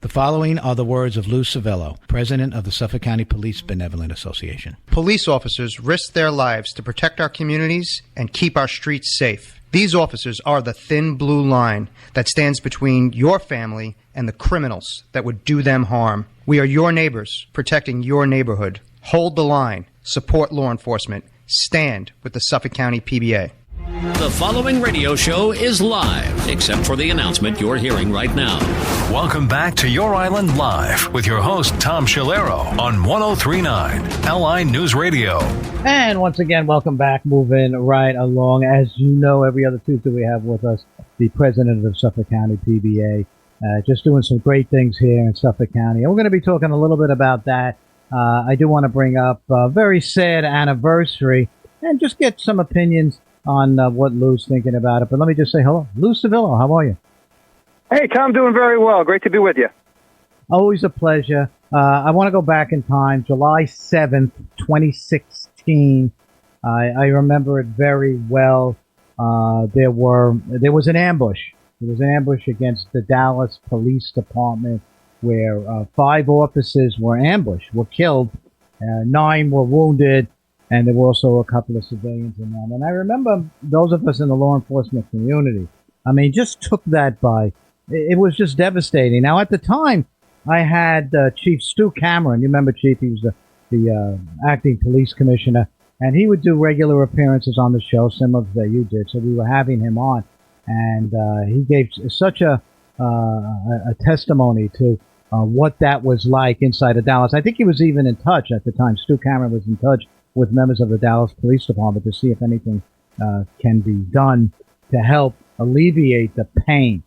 The following are the words of Lou Civello, president of the Suffolk County Police Benevolent Association. Police officers risk their lives to protect our communities and keep our streets safe. These officers are the thin blue line that stands between your family and the criminals that would do them harm. We are your neighbors, protecting your neighborhood. Hold the line. Support law enforcement. Stand with the Suffolk County PBA. The following radio show is live, except for the announcement you're hearing right now. Welcome back to Your Island Live with your host, Tom Schiliro, on 103.9 LI News Radio. And once again, welcome back. Moving right along. As you know, every other Tuesday we have with us the president of Suffolk County PBA, just doing some great things here in Suffolk County. And we're going to be talking a little bit about that. I do want to bring up a very sad anniversary and just get some opinions on what Lou's thinking about it. But let me just say hello. Lou Civello, how are you? Hey, Tom, doing very well. Great to be with you. Always a pleasure. I want to go back in time, July 7th, 2016. I remember it very well. There was an ambush. There was an ambush against the Dallas Police Department where 5 officers were ambushed, were killed, 9 were wounded, and there were also a couple of civilians in that. And I remember those of us in the law enforcement community, I mean, just took that by. It was just devastating. Now, at the time, I had Chief Stu Cameron. You remember, Chief? He was the acting police commissioner, and he would do regular appearances on the show, similar to that you did. So we were having him on, and he gave such a testimony to what that was like inside of Dallas. I think he was even in touch at the time. Stu Cameron was in touch with members of the Dallas Police Department to see if anything can be done to help alleviate the pain.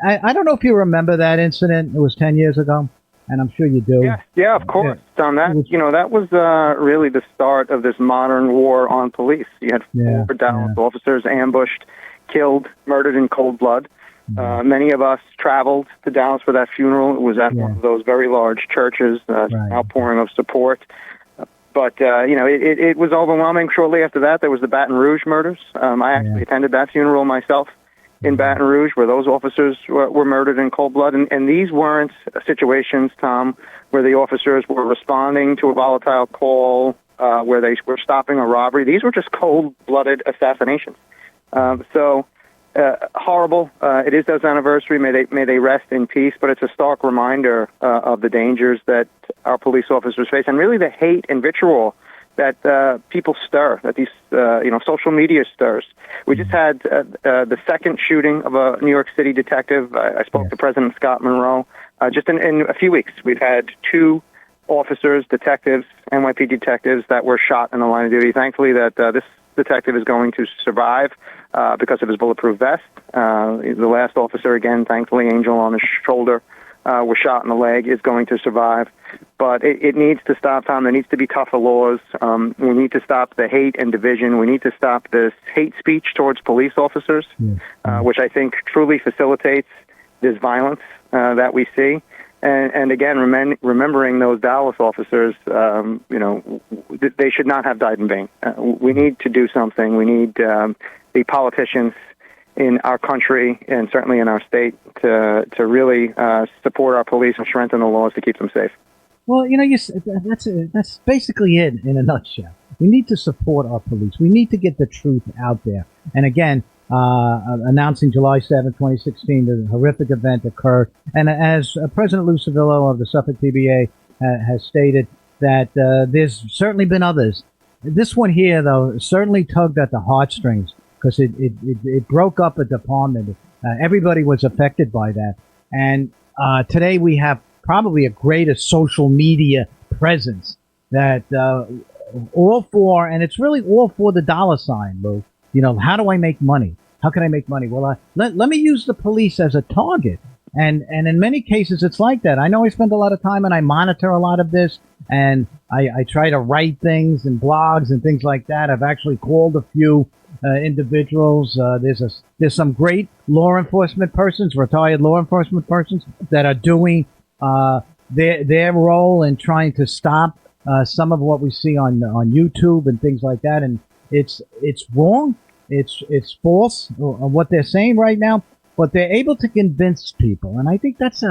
I don't know if you remember that incident. It was 10 years ago, and I'm sure you do. Yeah, of course. Tom, that was really the start of this modern war on police. You had 4 Dallas officers ambushed, killed, murdered in cold blood. Many of us traveled to Dallas for that funeral. It was at one of those very large churches, outpouring of support. But, it was overwhelming. Shortly after that, there was the Baton Rouge murders. I actually attended that funeral myself in Baton Rouge, where those officers were murdered in cold blood. And these weren't situations, Tom, where the officers were responding to a volatile call, where they were stopping a robbery. These were just cold-blooded assassinations. Horrible. It is those anniversary. May they rest in peace. But it's a stark reminder of the dangers that our police officers face, and really the hate and vitriol that people stir, that these social media stirs. We just had the second shooting of a New York City detective. I spoke to President Scott Monroe just in a few weeks. We've had 2 officers, detectives, NYPD detectives that were shot in the line of duty. Thankfully, that this detective is going to survive because of his bulletproof vest. The last officer, again, thankfully, Angel on his shoulder, was shot in the leg, is going to survive. But it needs to stop, Tom. There needs to be tougher laws. We need to stop the hate and division. We need to stop this hate speech towards police officers, which I think truly facilitates this violence that we see. And again, remembering those Dallas officers, they should not have died in vain. We need to do something. We need the politicians in our country and certainly in our state to really support our police and strengthen the laws to keep them safe. Well, that's basically it in a nutshell. We need to support our police. We need to get the truth out there. And again, announcing July 7th, 2016, the horrific event occurred. And as President Lou Civello of the Suffolk PBA has stated, that there's certainly been others. This one here, though, certainly tugged at the heartstrings because it broke up a department. Everybody was affected by that. And today we have probably a greater social media presence that all for, and it's really all for the dollar sign, Lou. How do I make money? How can I make money? Well, let me use the police as a target. And in many cases, it's like that. I know I spend a lot of time and I monitor a lot of this, and I try to write things and blogs and things like that. I've actually called a few individuals. There's some great law enforcement persons, retired law enforcement persons, that are doing their role in trying to stop some of what we see on YouTube and things like that. And it's wrong. It's false what they're saying right now, but they're able to convince people. And I think that's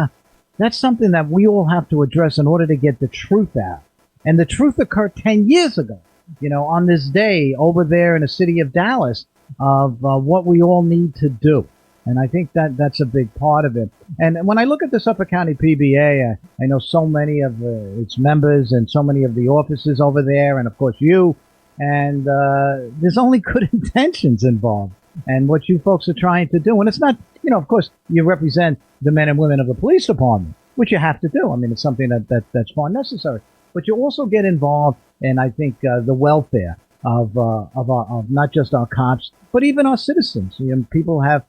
That's something that we all have to address in order to get the truth out. And the truth occurred 10 years ago, on this day over there in the city of Dallas of what we all need to do. And I think that that's a big part of it. And when I look at the Suffolk County PBA, I know so many of its members and so many of the officers over there, and of course you, and there's only good intentions involved. And what you folks are trying to do, and it's not, of course, you represent the men and women of the police department, which you have to do. I mean, it's something that's far necessary. But you also get involved in, I think, the welfare of not just our cops, but even our citizens. People have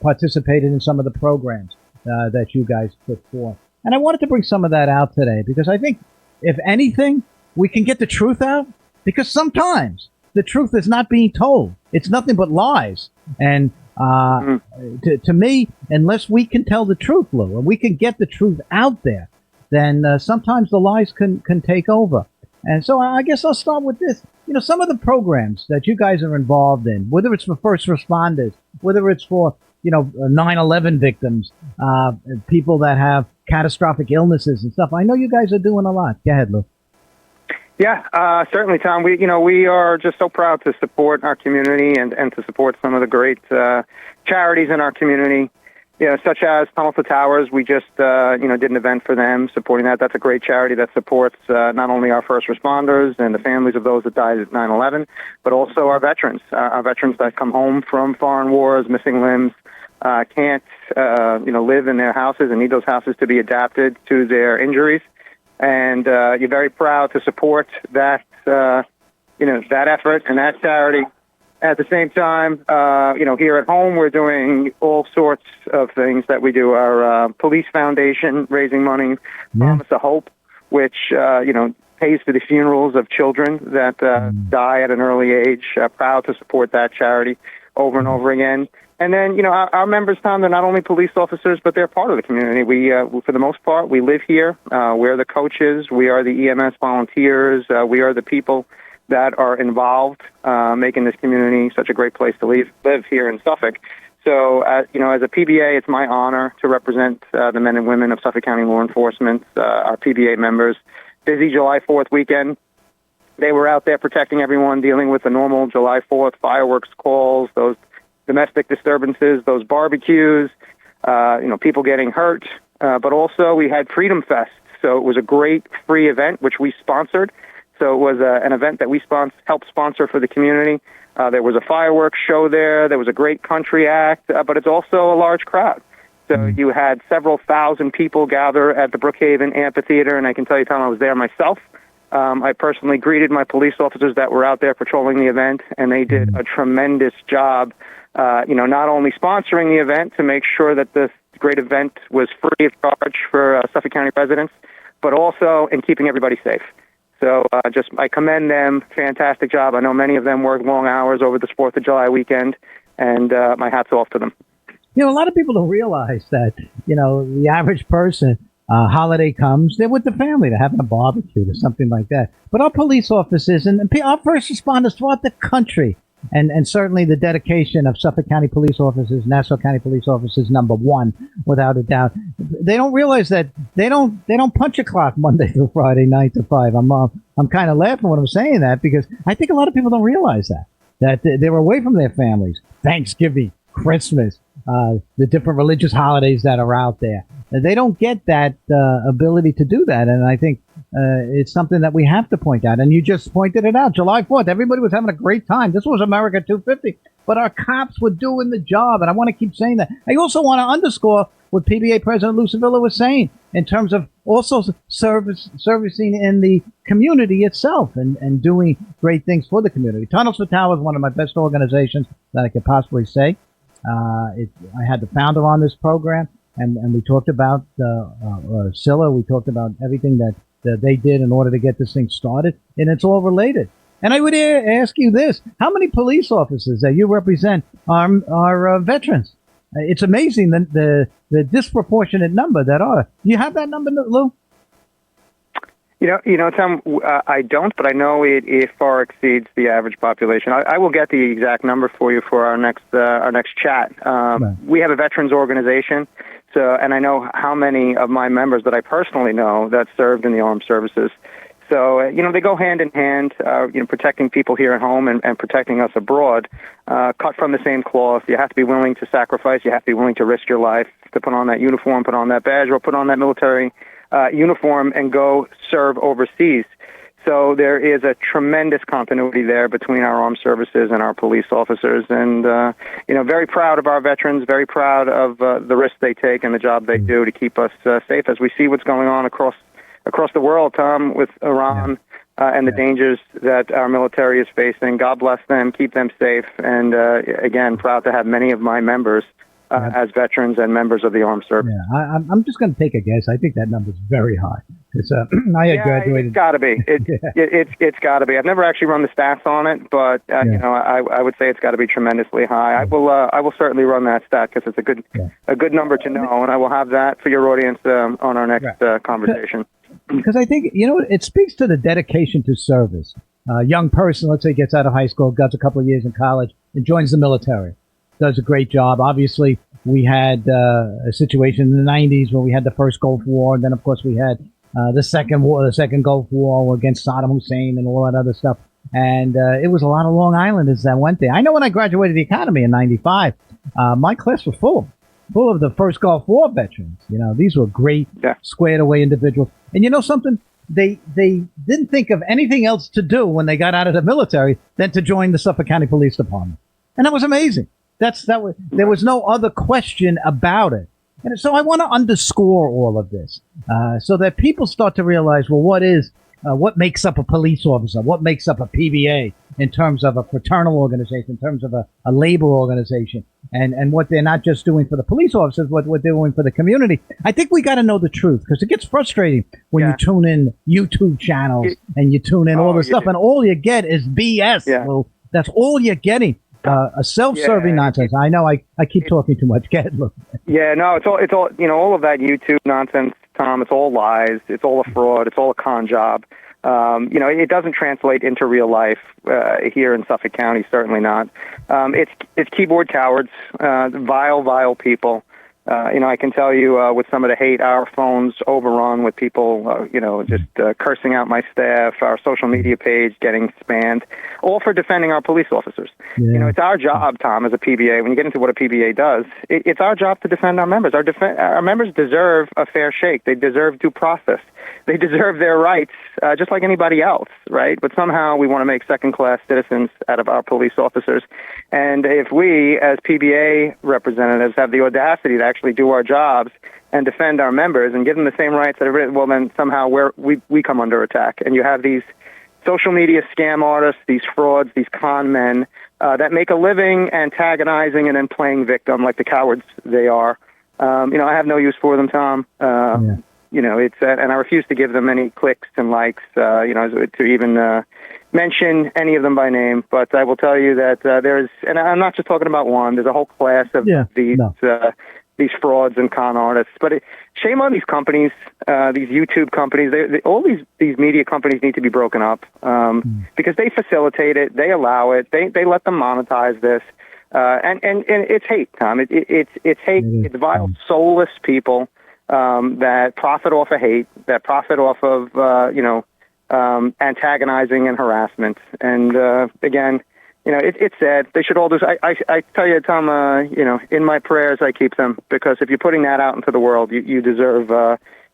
participated in some of the programs that you guys put forth. And I wanted to bring some of that out today because I think, if anything, we can get the truth out, because sometimes the truth is not being told. It's nothing but lies. And to me, unless we can tell the truth, Lou, and we can get the truth out there, then sometimes the lies can take over. And so I guess I'll start with this. Some of the programs that you guys are involved in, whether it's for first responders, whether it's for, 9/11 victims, people that have catastrophic illnesses and stuff. I know you guys are doing a lot. Go ahead, Lou. Yeah, certainly, Tom. We are just so proud to support our community and to support some of the great charities in our community. Such as Tunnel to Towers. We just, did an event for them supporting that. That's a great charity that supports not only our first responders and the families of those that died at 9/11, but also our veterans that come home from foreign wars, missing limbs, can't, live in their houses and need those houses to be adapted to their injuries. And you're very proud to support that, that effort and that charity. At the same time, here at home, we're doing all sorts of things that we do. Our police foundation, raising money, Promise of Hope, which, pays for the funerals of children that die at an early age. Proud to support that charity over and over again. And then, our members, Tom, they're not only police officers, but they're part of the community. We, for the most part, we live here. We're the coaches. We are the EMS volunteers. We are the people that are involved, making this community such a great place to live here in Suffolk. So, as a PBA, it's my honor to represent the men and women of Suffolk County law enforcement, our PBA members. Busy July 4th weekend. They were out there protecting everyone, dealing with the normal July 4th fireworks calls, those domestic disturbances, those barbecues, people getting hurt. But also we had Freedom Fest. So it was a great free event, which we sponsored. So it was an event that we helped sponsor for the community. There was a fireworks show there. There was a great country act, but it's also a large crowd. So you had several thousand people gather at the Brookhaven Amphitheater, and I can tell you, Tom, I was there myself. I personally greeted my police officers that were out there patrolling the event, and they did a tremendous job, not only sponsoring the event to make sure that this great event was free of charge for Suffolk County residents, but also in keeping everybody safe. So I commend them. Fantastic job. I know many of them worked long hours over this 4th of July weekend, and my hat's off to them. A lot of people don't realize that, the average person, holiday comes, they're with the family. They're having a barbecue or something like that. But our police officers and our first responders throughout the country, and certainly the dedication of Suffolk County police officers, Nassau County police officers, #1, without a doubt. They don't realize that they don't punch a clock Monday through Friday, 9 to 5. I'm kind of laughing when I'm saying that because I think a lot of people don't realize that they're away from their families. Thanksgiving, Christmas, the different religious holidays that are out there. They don't get that ability to do that, and I think it's something that we have to point out. And you just pointed it out. July 4th, everybody was having a great time. This was America 250, but our cops were doing the job, and I want to keep saying that. I also want to underscore what PBA President Civello was saying in terms of also servicing in the community itself and doing great things for the community. Tunnels to Towers is one of my best organizations that I could possibly say. I had the founder on this program, and we talked about Scylla. We talked about everything that they did in order to get this thing started, and it's all related. And I would ask you this: how many police officers that you represent are veterans? It's amazing the disproportionate number that are. Do you have that number, Lou? Tom, I don't, but I know it far exceeds the average population. I will get the exact number for you for our next chat. Right. We have a veterans organization, So, and I know how many of my members that I personally know that served in the armed services. So, they go hand in hand, protecting people here at home and protecting us abroad, cut from the same cloth. You have to be willing to sacrifice. You have to be willing to risk your life to put on that uniform, put on that badge, or put on that military uniform and go serve overseas. So there is a tremendous continuity there between our armed services and our police officers. And, very proud of our veterans, very proud of the risks they take and the job they do to keep us safe as we see what's going on across the world, Tom, with Iran and the dangers that our military is facing. God bless them, keep them safe. And, again, proud to have many of my members as veterans and members of the armed services. Yeah, I'm just going to take a guess. I think that number's very high. It's I had graduated. It's got to be. It's got to be. I've never actually run the stats on it, but I would say it's got to be tremendously high. I will certainly run that stat because it's a good number to know, and I will have that for your audience on our next conversation. Because I think it speaks to the dedication to service. A young person, let's say, gets out of high school, does a couple of years in college, and joins the military. Does a great job. Obviously, we had a situation in the 90s where we had the first Gulf War, and then, of course, we had the second Gulf War against Saddam Hussein and all that other stuff. And it was a lot of Long Islanders that went there. I know when I graduated the academy in 95, my class was full of the first Gulf War veterans. These were great, squared away individuals. And you know something? They didn't think of anything else to do when they got out of the military than to join the Suffolk County Police Department. And that was amazing. There was no other question about it. And so I want to underscore all of this, so that people start to realize, well, what makes up a police officer? What makes up a PBA in terms of a fraternal organization, in terms of a labor organization, and what they're not just doing for the police officers, what they're doing for the community. I think we got to know the truth, because it gets frustrating when you tune in YouTube channels and you tune in all this stuff, and all you get is BS. Yeah. Well, that's all you're getting. A self-serving nonsense. I know I keep talking too much. Get look. Yeah, no, it's all all of that YouTube nonsense, Tom. It's all lies. It's all a fraud. It's all a con job. It doesn't translate into real life here in Suffolk County. Certainly not. It's keyboard cowards, vile people. I can tell you with some of the hate, our phones overrun with people, just cursing out my staff, our social media page getting spammed, all for defending our police officers. Yeah. It's our job, Tom, as a PBA. When you get into what a PBA does, it's our job to defend our members. Our members deserve a fair shake. They deserve due process. They deserve their rights, just like anybody else, right? But somehow we want to make second-class citizens out of our police officers. And if we, as PBA representatives, have the audacity to actually do our jobs and defend our members and give them the same rights that everybody, well, then somehow we come under attack. And you have these social media scam artists, these frauds, these con men that make a living antagonizing and then playing victim like the cowards they are. I have no use for them, Tom. It's and I refuse to give them any clicks and likes, to even mention any of them by name. But I will tell you that there's, and I'm not just talking about one. There's a whole class of these frauds and con artists. But shame on these companies, these YouTube companies. All these media companies need to be broken up because they facilitate it, they allow it, they let them monetize this, and it's hate, Tom. It's hate. It's vile, soulless people. That profit off of hate, that profit off of, antagonizing and harassment. And, again, it's sad. They should all do. I tell you, Tom, in my prayers, I keep them, because if you're putting that out into the world, you deserve,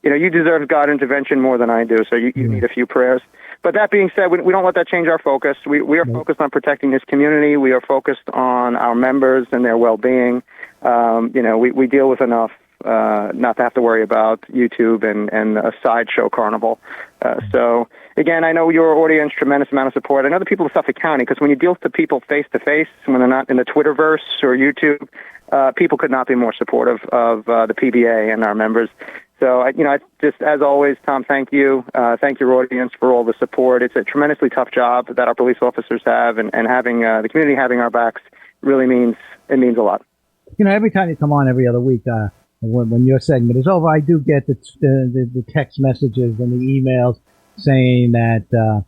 you deserve God intervention more than I do. So you need a few prayers. But that being said, we don't let that change our focus. We are focused on protecting this community. We are focused on our members and their well-being. We deal with enough. Not to have to worry about YouTube and a sideshow carnival. So, again, I know your audience, tremendous amount of support. I know the people of Suffolk County, because when you deal with people face-to-face, when they're not in the Twitterverse or YouTube, people could not be more supportive of the PBA and our members. So, I just, as always, Tom, thank you. Thank your audience for all the support. It's a tremendously tough job that our police officers have, and having the community having our backs really means a lot. Every time you come on every other week, when your segment is over, I do get the text messages and the emails saying that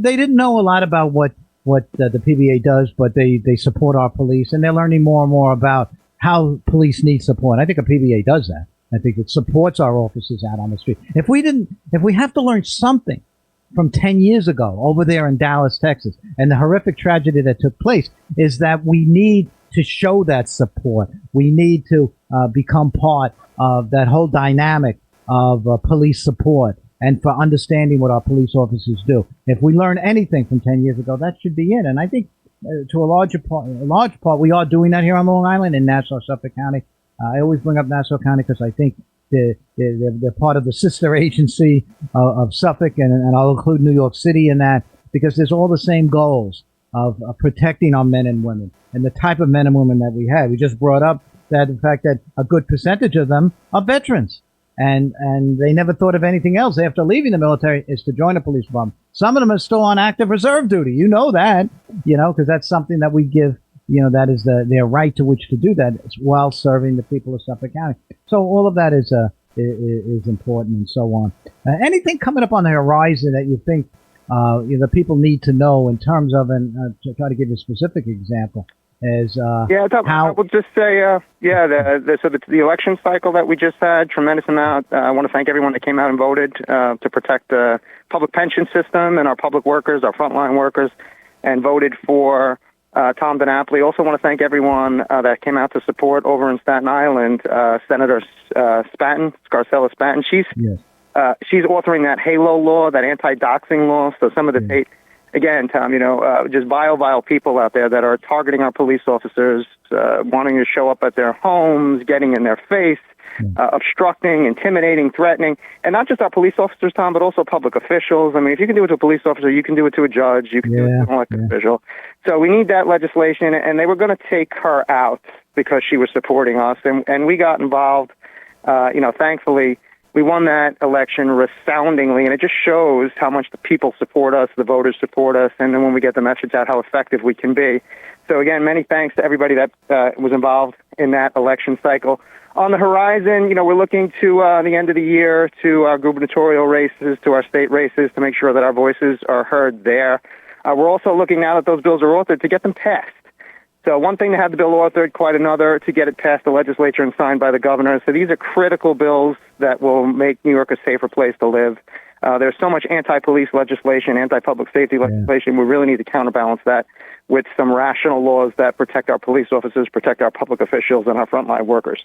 they didn't know a lot about what the PBA does, but they support our police, and they're learning more and more about how police need support. I think a PBA does that. I think it supports our officers out on the street. If we have to learn something from 10 years ago over there in Dallas, Texas, and the horrific tragedy that took place, is that we need to show that support. We need to become part of that whole dynamic of police support and for understanding what our police officers do. If we learn anything from 10 years ago, that should be it. And I think to a large part, we are doing that here on Long Island in Nassau, Suffolk County. I always bring up Nassau County because I think they're part of the sister agency of Suffolk, and I'll include New York City in that, because there's all the same goals of protecting our men and women and the type of men and women that we have. We just brought up that the fact that a good percentage of them are veterans, and they never thought of anything else after leaving the military is to join a police department. Some of them are still on active reserve duty. You know that, because that's something that we give. That is their right to which to do that while serving the people of Suffolk County. So all of that is important and so on. Anything coming up on the horizon that you think the people need to know in terms of, and to try to give a specific example, is I will just say, the election cycle that we just had, tremendous amount. I want to thank everyone that came out and voted to protect the public pension system and our public workers, our frontline workers, and voted for Tom DiNapoli. Also want to thank everyone that came out to support over in Staten Island, Senator Scarcella Spaten. She's authoring that HALO law, that anti-doxing law. So some of the state, again, Tom, just vile people out there that are targeting our police officers, wanting to show up at their homes, getting in their face, obstructing, intimidating, threatening, and not just our police officers, Tom, but also public officials. I mean, if you can do it to a police officer, you can do it to a judge, you can do it to an elected official. So we need that legislation, and they were going to take her out because she was supporting us, and we got involved. Thankfully, we won that election resoundingly, and it just shows how much the people support us, the voters support us, and then when we get the message out, how effective we can be. So again, many thanks to everybody that was involved in that election cycle. On the horizon, we're looking to the end of the year, to our gubernatorial races, to our state races, to make sure that our voices are heard there. We're also looking, now that those bills are authored, to get them passed. So one thing to have the bill authored, quite another to get it passed the legislature and signed by the governor. So these are critical bills that will make New York a safer place to live. There's so much anti-police legislation, anti-public safety legislation. We really need to counterbalance that with some rational laws that protect our police officers, protect our public officials, and our frontline workers.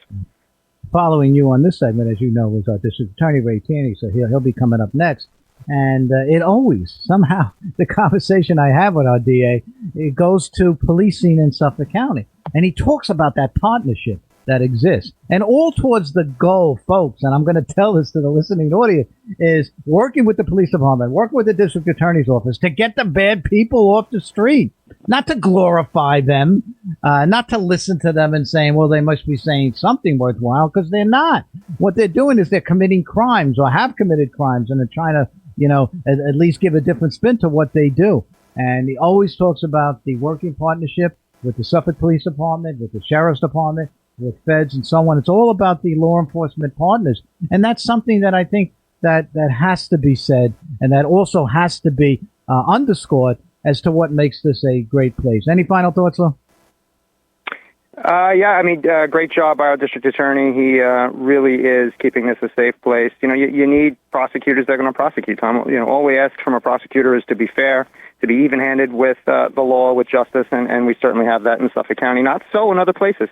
Following you on this segment, as you know, was our District Attorney Ray Tierney, so he'll be coming up next. And it always, somehow, the conversation I have with our DA, it goes to policing in Suffolk County. And he talks about that partnership that exists. And all towards the goal, folks, and I'm going to tell this to the listening audience, is working with the police department, working with the district attorney's office to get the bad people off the street. Not to glorify them, not to listen to them and saying, well, they must be saying something worthwhile, because they're not. What they're doing is they're committing crimes or have committed crimes, and they're trying to, at least give a different spin to what they do. And he always talks about the working partnership with the Suffolk Police Department, with the Sheriff's Department, with feds and so on. It's all about the law enforcement partners. And that's something that I think that has to be said, and that also has to be underscored as to what makes this a great place. Any final thoughts, Lou? Great job by our district attorney. He really is keeping this a safe place. You need prosecutors that are going to prosecute, Tom. All we ask from a prosecutor is to be fair, to be even-handed with the law, with justice, and we certainly have that in Suffolk County. Not so in other places.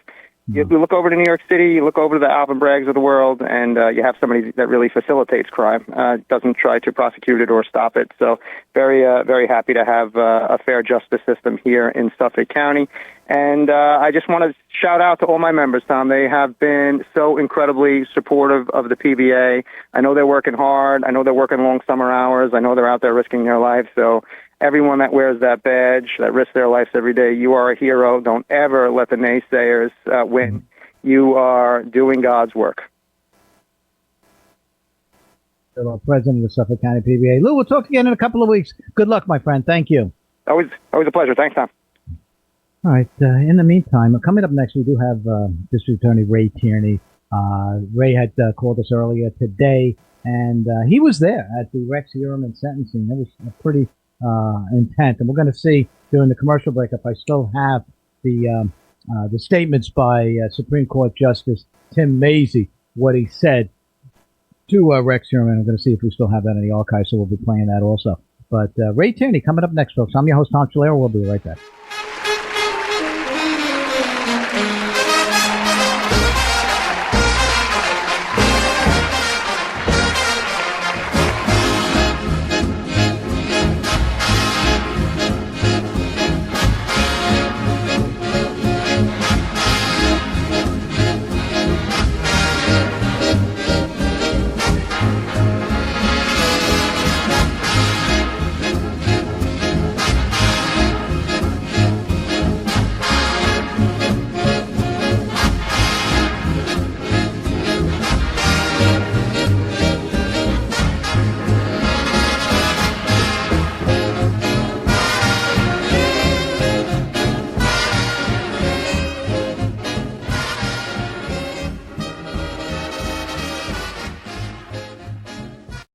You look over to New York City, you look over to the Alvin Braggs of the world, and you have somebody that really facilitates crime, doesn't try to prosecute it or stop it. So very happy to have a fair justice system here in Suffolk County. And I just want to shout out to all my members, Tom. They have been so incredibly supportive of the PBA. I know they're working hard. I know they're working long summer hours. I know they're out there risking their lives. So everyone that wears that badge, that risks their lives every day, you are a hero. Don't ever let the naysayers win. You are doing God's work. President of Suffolk County PBA. Lou, we'll talk again in a couple of weeks. Good luck, my friend. Thank you. Always a pleasure. Thanks, Tom. All right. In the meantime, coming up next, we do have District Attorney Ray Tierney. Ray had called us earlier today, and he was there at the Rex hearing and sentencing. It was pretty intense. And we're going to see during the commercial break if I still have the the statements by Supreme Court Justice Tim Macy, what he said to Rex Sherman. I'm going to see if we still have that in the archive, so we'll be playing that also. But Ray Tierney coming up next, folks. I'm your host, Tom Schiliro. We'll be right back.